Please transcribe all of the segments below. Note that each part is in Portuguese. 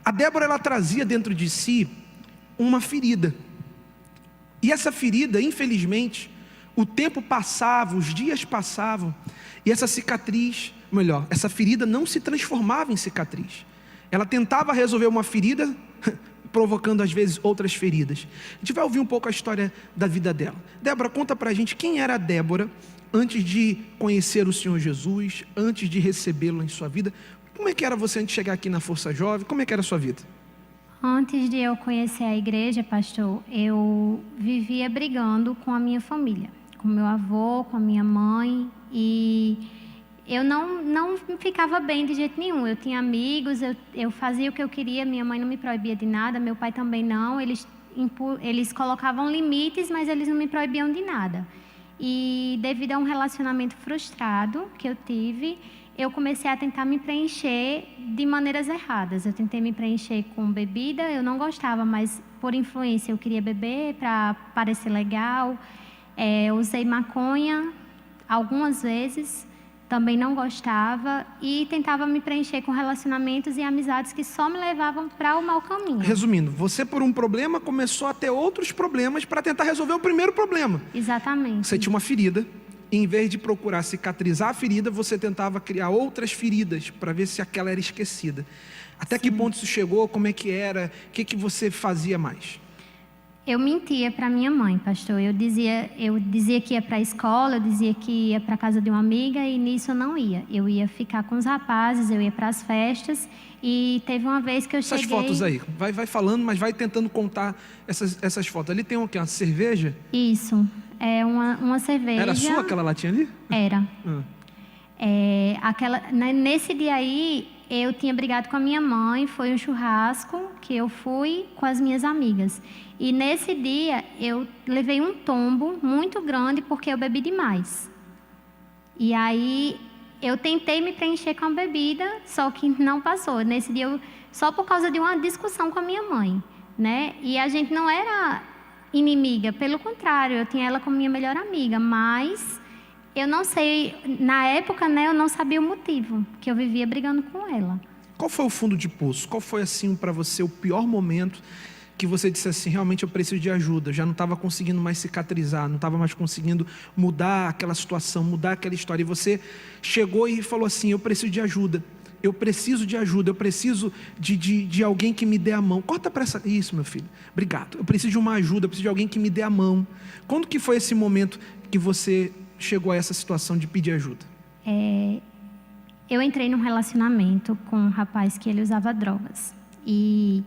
A Débora, ela trazia dentro de si uma ferida. E essa ferida, infelizmente, o tempo passava, os dias passavam, e essa cicatriz, melhor, essa ferida não se transformava em cicatriz. Ela tentava resolver uma ferida, provocando às vezes outras feridas. A gente vai ouvir um pouco a história da vida dela. Débora, conta pra gente quem era a Débora antes de conhecer o Senhor Jesus, antes de recebê-lo em sua vida. Como é que era você antes de chegar aqui na Força Jovem? Como é que era a sua vida? Antes de eu conhecer a igreja, pastor, eu vivia brigando com a minha família, com meu avô, com a minha mãe, e eu não ficava bem de jeito nenhum. Eu tinha amigos, eu fazia o que eu queria, minha mãe não me proibia de nada, meu pai também não. Eles colocavam limites, mas eles não me proibiam de nada. E devido a um relacionamento frustrado que eu tive, eu comecei a tentar me preencher de maneiras erradas. Eu tentei me preencher com bebida, eu não gostava, mas por influência eu queria beber para parecer legal. Eu usei maconha algumas vezes, também não gostava, e tentava me preencher com relacionamentos e amizades que só me levavam para o mau caminho. Resumindo, você por um problema começou a ter outros problemas para tentar resolver o primeiro problema. Exatamente. Você tinha uma ferida, e em vez de procurar cicatrizar a ferida, você tentava criar outras feridas para ver se aquela era esquecida. Até que ponto isso chegou? Como é que era? O que você fazia mais? Eu mentia para minha mãe, pastor. Eu dizia que ia para a escola, eu dizia que ia para a casa de uma amiga, e nisso eu não ia. Eu ia ficar com os rapazes, eu ia para as festas, e teve uma vez que eu cheguei... Essas fotos aí, vai falando, mas vai tentando contar essas fotos. Ali tem o quê? Uma cerveja? Isso, é uma cerveja. Era sua aquela latinha ali? Era. Nesse dia aí, eu tinha brigado com a minha mãe, foi um churrasco que eu fui com as minhas amigas. E nesse dia, eu levei um tombo muito grande porque eu bebi demais. E aí, eu tentei me preencher com a bebida, só que não passou. Nesse dia, só por causa de uma discussão com a minha mãe, né? E a gente não era inimiga, pelo contrário, eu tinha ela como minha melhor amiga, mas eu não sei, na época, né, eu não sabia o motivo, que eu vivia brigando com ela. Qual foi o fundo de poço? Qual foi, assim, para você o pior momento que você disse assim, realmente eu preciso de ajuda, já não estava conseguindo mais cicatrizar, não estava mais conseguindo mudar aquela situação, mudar aquela história, e você chegou e falou assim, eu preciso de ajuda, eu preciso de ajuda, eu preciso de alguém que me dê a mão. Corta para essa... Isso, meu filho, obrigado. Eu preciso de uma ajuda, eu preciso de alguém que me dê a mão. Quando que foi esse momento que você chegou a essa situação de pedir ajuda? Eu entrei num relacionamento com um rapaz que ele usava drogas, e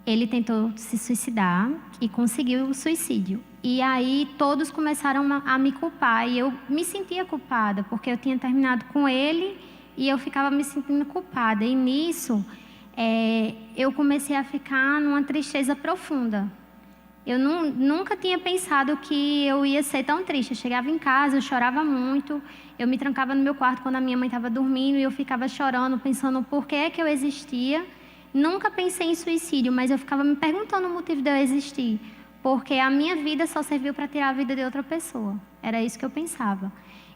ele tentou se suicidar e conseguiu o suicídio. E aí todos começaram a me culpar, e eu me sentia culpada, porque eu tinha terminado com ele e eu ficava me sentindo culpada. E nisso, eu comecei a ficar numa tristeza profunda. Eu nunca tinha pensado que eu ia ser tão triste. Eu chegava em casa, eu chorava muito, eu me trancava no meu quarto quando a minha mãe estava dormindo, e eu ficava chorando, pensando por que eu existia. Nunca pensei em suicídio, mas eu ficava me perguntando o motivo de eu existir, porque a minha vida só serviu para tirar a vida de outra pessoa. Era isso que eu pensava.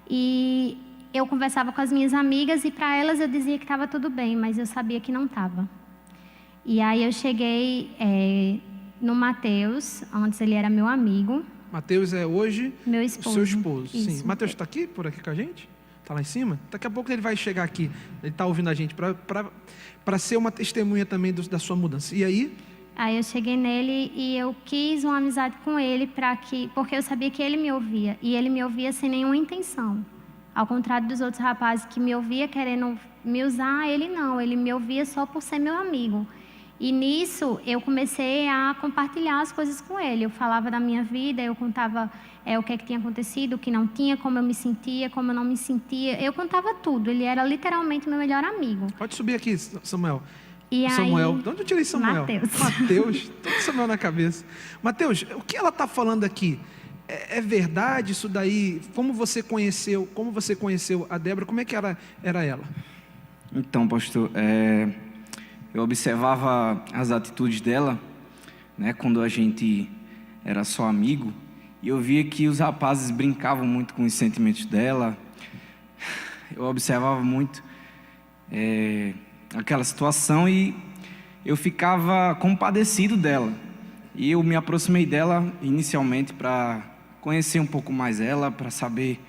E eu conversava com as minhas amigas, e para elas eu dizia que estava tudo bem, mas eu sabia que não estava. E aí eu cheguei no Mateus, antes ele era meu amigo. Mateus é hoje meu esposo. O seu esposo, isso. Sim. Mateus está aqui, por aqui com a gente? Está lá em cima? Daqui a pouco ele vai chegar aqui, ele está ouvindo a gente, para ser uma testemunha também da sua mudança. E aí? Aí eu cheguei nele e eu quis uma amizade com ele, porque eu sabia que ele me ouvia, e ele me ouvia sem nenhuma intenção. Ao contrário dos outros rapazes que me ouvia querendo me usar, ele não, ele me ouvia só por ser meu amigo. E nisso eu comecei a compartilhar as coisas com ele. Eu falava da minha vida, eu contava o que tinha acontecido, o que não tinha, como eu me sentia, como eu não me sentia. Eu contava tudo, ele era literalmente meu melhor amigo. Pode subir aqui, Samuel. E Samuel, aí, de onde eu tirei Samuel? Mateus, tô com Samuel na cabeça. Mateus, o que ela está falando aqui? É verdade isso daí? Como você conheceu a Débora? Como é que era ela? Então, pastor, eu observava as atitudes dela, né, quando a gente era só amigo, e eu via que os rapazes brincavam muito com os sentimentos dela. Eu observava muito aquela situação, e eu ficava compadecido dela. E eu me aproximei dela inicialmente para conhecer um pouco mais ela, para saber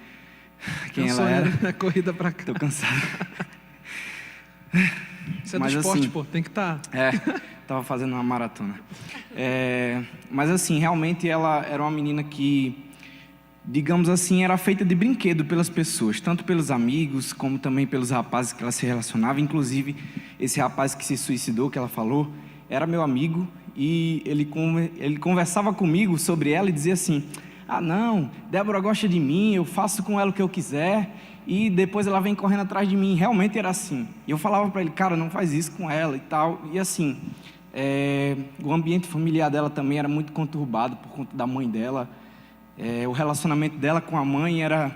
quem ela era. Né? Corrida para cá. Tô cansado. Isso é do esporte, pô, tem que estar. Tava fazendo uma maratona. Mas assim, realmente ela era uma menina que, digamos assim, era feita de brinquedo pelas pessoas, tanto pelos amigos, como também pelos rapazes que ela se relacionava. Inclusive, esse rapaz que se suicidou, que ela falou, era meu amigo, e ele conversava comigo sobre ela e dizia assim: ah, não, Débora gosta de mim, eu faço com ela o que eu quiser, e depois ela vem correndo atrás de mim. Realmente era assim. E eu falava para ele: cara, não faz isso com ela e tal. E assim, o ambiente familiar dela também era muito conturbado por conta da mãe dela. O relacionamento dela com a mãe era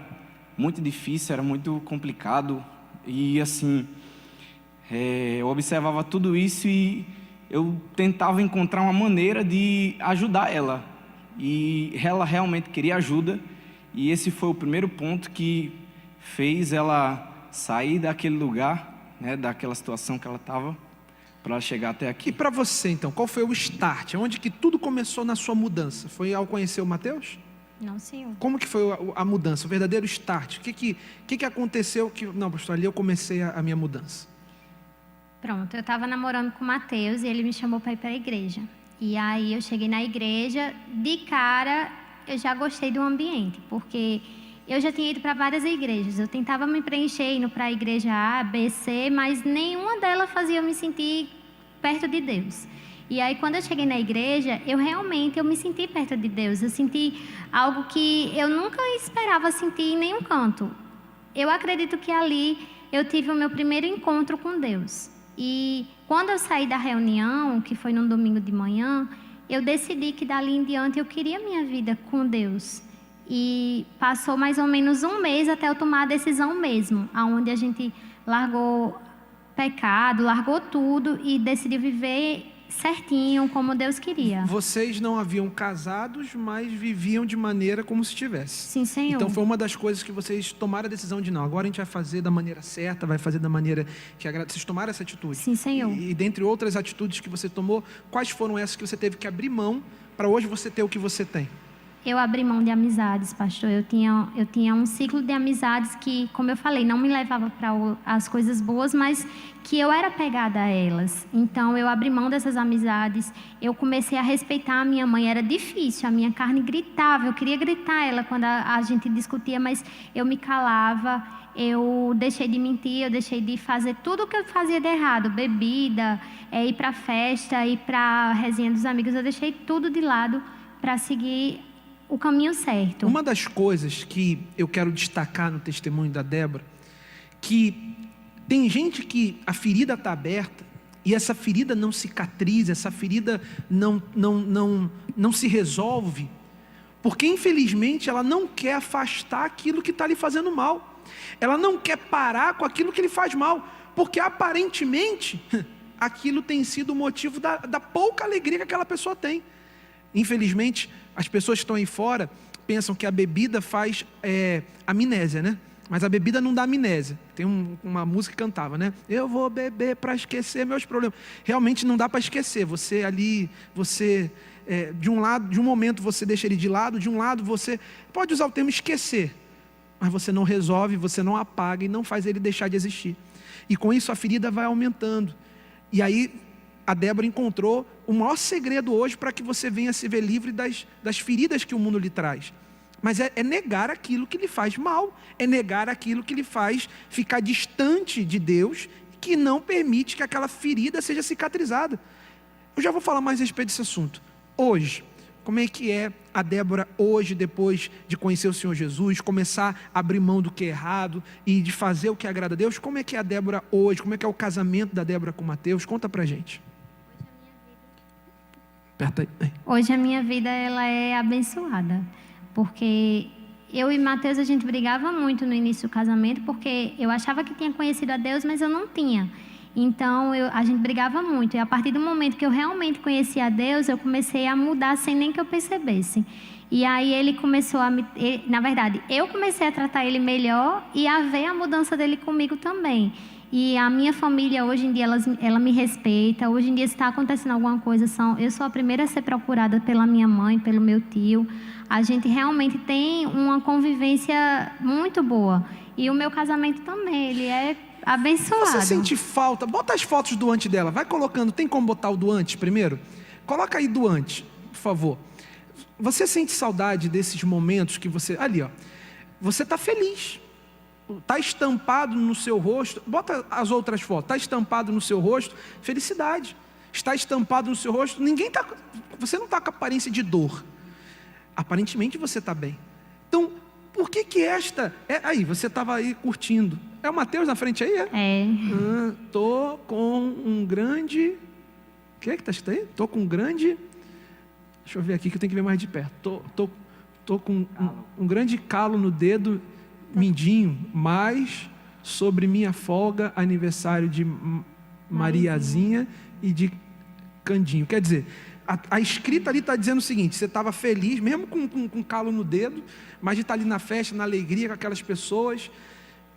muito difícil, era muito complicado. E assim, eu observava tudo isso e eu tentava encontrar uma maneira de ajudar ela. E ela realmente queria ajuda. E esse foi o primeiro ponto que fez ela sair daquele lugar, né, daquela situação que ela estava, para chegar até aqui. E para você, então, qual foi o start? Onde que tudo começou na sua mudança? Foi ao conhecer o Mateus? Não, Senhor. Como que foi a mudança, o verdadeiro start? O que aconteceu que... Não, pastor, ali eu comecei a minha mudança. Pronto, eu estava namorando com o Mateus e ele me chamou para ir para a igreja. E aí eu cheguei na igreja, de cara eu já gostei do ambiente, porque eu já tinha ido para várias igrejas. Eu tentava me preencher indo para a igreja A, B, C, mas nenhuma delas fazia eu me sentir perto de Deus. E aí quando eu cheguei na igreja, eu me senti perto de Deus. Eu senti algo que eu nunca esperava sentir em nenhum canto. Eu acredito que ali eu tive o meu primeiro encontro com Deus. E quando eu saí da reunião, que foi num domingo de manhã, eu decidi que dali em diante eu queria minha vida com Deus. E passou mais ou menos um mês até eu tomar a decisão mesmo, aonde a gente largou pecado, largou tudo e decidiu viver certinho, como Deus queria. Vocês não haviam casados, mas viviam de maneira como se estivesse. Sim, Senhor. Então foi uma das coisas que vocês tomaram a decisão de não, agora a gente vai fazer da maneira certa, vai fazer da maneira que agrada. Vocês tomaram essa atitude. Sim, Senhor. E dentre outras atitudes que você tomou, quais foram essas que você teve que abrir mão para hoje você ter o que você tem? Eu abri mão de amizades, pastor. Eu tinha um ciclo de amizades que, como eu falei, não me levava para as coisas boas, mas que eu era apegada a elas. Então, eu abri mão dessas amizades. Eu comecei a respeitar a minha mãe. Era difícil, a minha carne gritava. Eu queria gritar ela quando a gente discutia, mas eu me calava. Eu deixei de mentir, eu deixei de fazer tudo o que eu fazia de errado. Bebida, ir para festa, ir para a resenha dos amigos. Eu deixei tudo de lado para seguir o caminho certo. Uma das coisas que eu quero destacar no testemunho da Débora, que tem gente que a ferida está aberta e essa ferida não cicatriza, essa ferida não se resolve, porque infelizmente ela não quer afastar aquilo que está lhe fazendo mal. Ela não quer parar com aquilo que lhe faz mal, porque aparentemente aquilo tem sido o motivo da pouca alegria que aquela pessoa tem. Infelizmente, as pessoas que estão aí fora pensam que a bebida faz amnésia, né? Mas a bebida não dá amnésia. Tem uma música que cantava, né? Eu vou beber para esquecer meus problemas. Realmente não dá para esquecer. De um momento você deixa ele de lado, de um lado você pode usar o termo esquecer, mas você não resolve, você não apaga e não faz ele deixar de existir. E com isso a ferida vai aumentando. E aí a Débora encontrou o maior segredo hoje para que você venha se ver livre das feridas que o mundo lhe traz. Mas é negar aquilo que lhe faz mal, é negar aquilo que lhe faz ficar distante de Deus, que não permite que aquela ferida seja cicatrizada. Eu já vou falar mais a respeito desse assunto. Hoje, como é que é a Débora hoje, depois de conhecer o Senhor Jesus, começar a abrir mão do que é errado e de fazer o que agrada a Deus? Como é que é a Débora hoje? Como é que é o casamento da Débora com o Mateus? Conta pra gente. Hoje a minha vida ela é abençoada, porque eu e Mateus a gente brigava muito no início do casamento, porque eu achava que tinha conhecido a Deus, mas eu não tinha. Então a gente brigava muito, e a partir do momento que eu realmente conheci a Deus, eu comecei a mudar sem nem que eu percebesse. E aí ele começou na verdade, eu comecei a tratar ele melhor e a ver a mudança dele comigo também. E a minha família, hoje em dia, ela me respeita. Hoje em dia, se está acontecendo alguma coisa, eu sou a primeira a ser procurada pela minha mãe, pelo meu tio. A gente realmente tem uma convivência muito boa. E o meu casamento também, ele é abençoado. Você sente falta? Bota as fotos do antes dela. Vai colocando. Tem como botar o do antes primeiro? Coloca aí do antes, por favor. Você sente saudade desses momentos que você... Ali, ó. Você está feliz. Está estampado no seu rosto. Bota as outras fotos. Está estampado no seu rosto. Felicidade. Está estampado no seu rosto. Você não está com aparência de dor. Aparentemente você está bem. Então, por que esta... Aí, você estava aí curtindo. É o Mateus na frente aí, é? É. Tô com um grande... O que está escrito aí? Tô com um grande... Deixa eu ver aqui que eu tenho que ver mais de perto. Tô com um grande calo no dedo mindinho, mas sobre minha folga, aniversário de Mariazinha e de Candinho. Quer dizer, a escrita ali está dizendo o seguinte: você estava feliz, mesmo com calo no dedo, mas de estar ali na festa, na alegria com aquelas pessoas.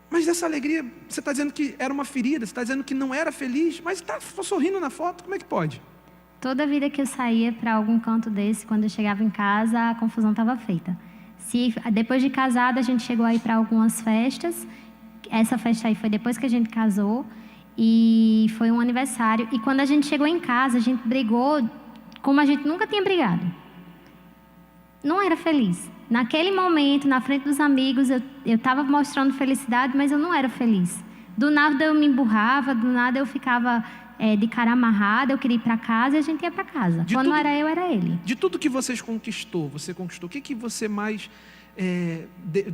Mas dessa alegria, você está dizendo que era uma ferida, você está dizendo que não era feliz, mas está sorrindo na foto, como é que pode? Toda vida que eu saía para algum canto desse, quando eu chegava em casa, a confusão estava feita. Depois de casada, a gente chegou aí para algumas festas. Essa festa aí foi depois que a gente casou e foi um aniversário. E quando a gente chegou em casa, a gente brigou como a gente nunca tinha brigado. Não era feliz. Naquele momento, na frente dos amigos, eu estava mostrando felicidade, mas eu não era feliz. Do nada eu me emburrava, do nada eu ficava de cara amarrada, eu queria ir para casa e a gente ia para casa. Quando não era eu, era ele. De tudo que você conquistou, o que você mais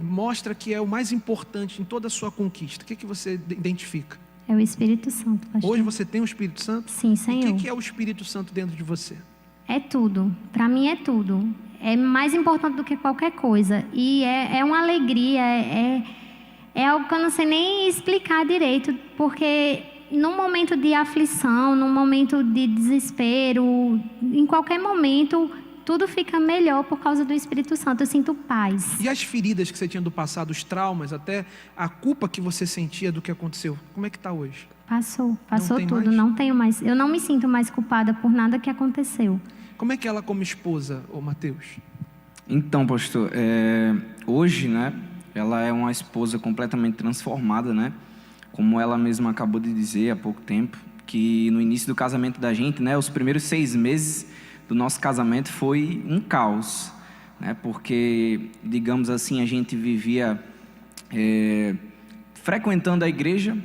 mostra que é o mais importante em toda a sua conquista? O que você identifica? É o Espírito Santo, pastor. Hoje você tem o Espírito Santo? Sim, Senhor. E o que é o Espírito Santo dentro de você? É tudo. Para mim é tudo. É mais importante do que qualquer coisa. E é uma alegria, é algo que eu não sei nem explicar direito, porque num momento de aflição, num momento de desespero, em qualquer momento, tudo fica melhor por causa do Espírito Santo. Eu sinto paz. E as feridas que você tinha do passado, os traumas, até a culpa que você sentia do que aconteceu, como é que está hoje? Passou tudo, mais? Não tenho mais. Eu não me sinto mais culpada por nada que aconteceu. Como é que ela como esposa, Mateus? Então, pastor, hoje, né, ela é uma esposa completamente transformada, né? Como ela mesma acabou de dizer há pouco tempo, que no início do casamento da gente, né, os primeiros 6 meses do nosso casamento foi um caos, né? Porque, digamos assim, a gente vivia frequentando a igreja,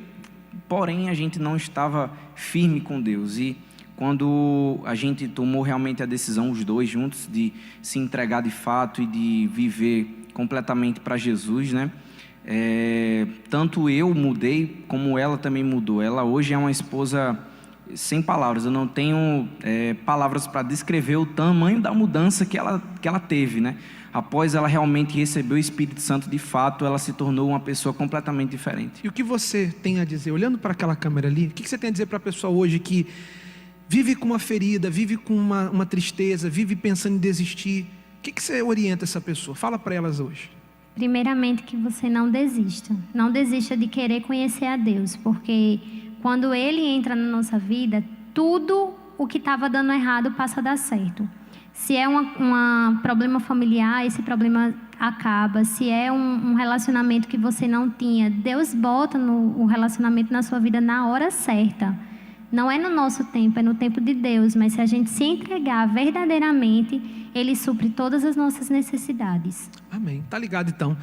porém a gente não estava firme com Deus. E quando a gente tomou realmente a decisão, os dois juntos, de se entregar de fato e de viver completamente para Jesus, né? Tanto eu mudei, como ela também mudou. Ela hoje é uma esposa sem palavras. Eu não tenho palavras para descrever o tamanho da mudança que ela teve, né? Após ela realmente receber o Espírito Santo de fato, ela se tornou uma pessoa completamente diferente. E o que você tem a dizer, olhando para aquela câmera ali, o que você tem a dizer para a pessoa hoje que vive com uma ferida, vive com uma tristeza, vive pensando em desistir? O que você orienta essa pessoa? Fala para elas hoje. Primeiramente, que você não desista. Não desista de querer conhecer a Deus, porque quando Ele entra na nossa vida, tudo o que estava dando errado passa a dar certo. Se é um problema familiar, esse problema acaba. Se é um relacionamento que você não tinha, Deus bota o relacionamento na sua vida na hora certa. Não é no nosso tempo, é no tempo de Deus. Mas se a gente se entregar verdadeiramente, Ele supre todas as nossas necessidades. Amém. Tá ligado então.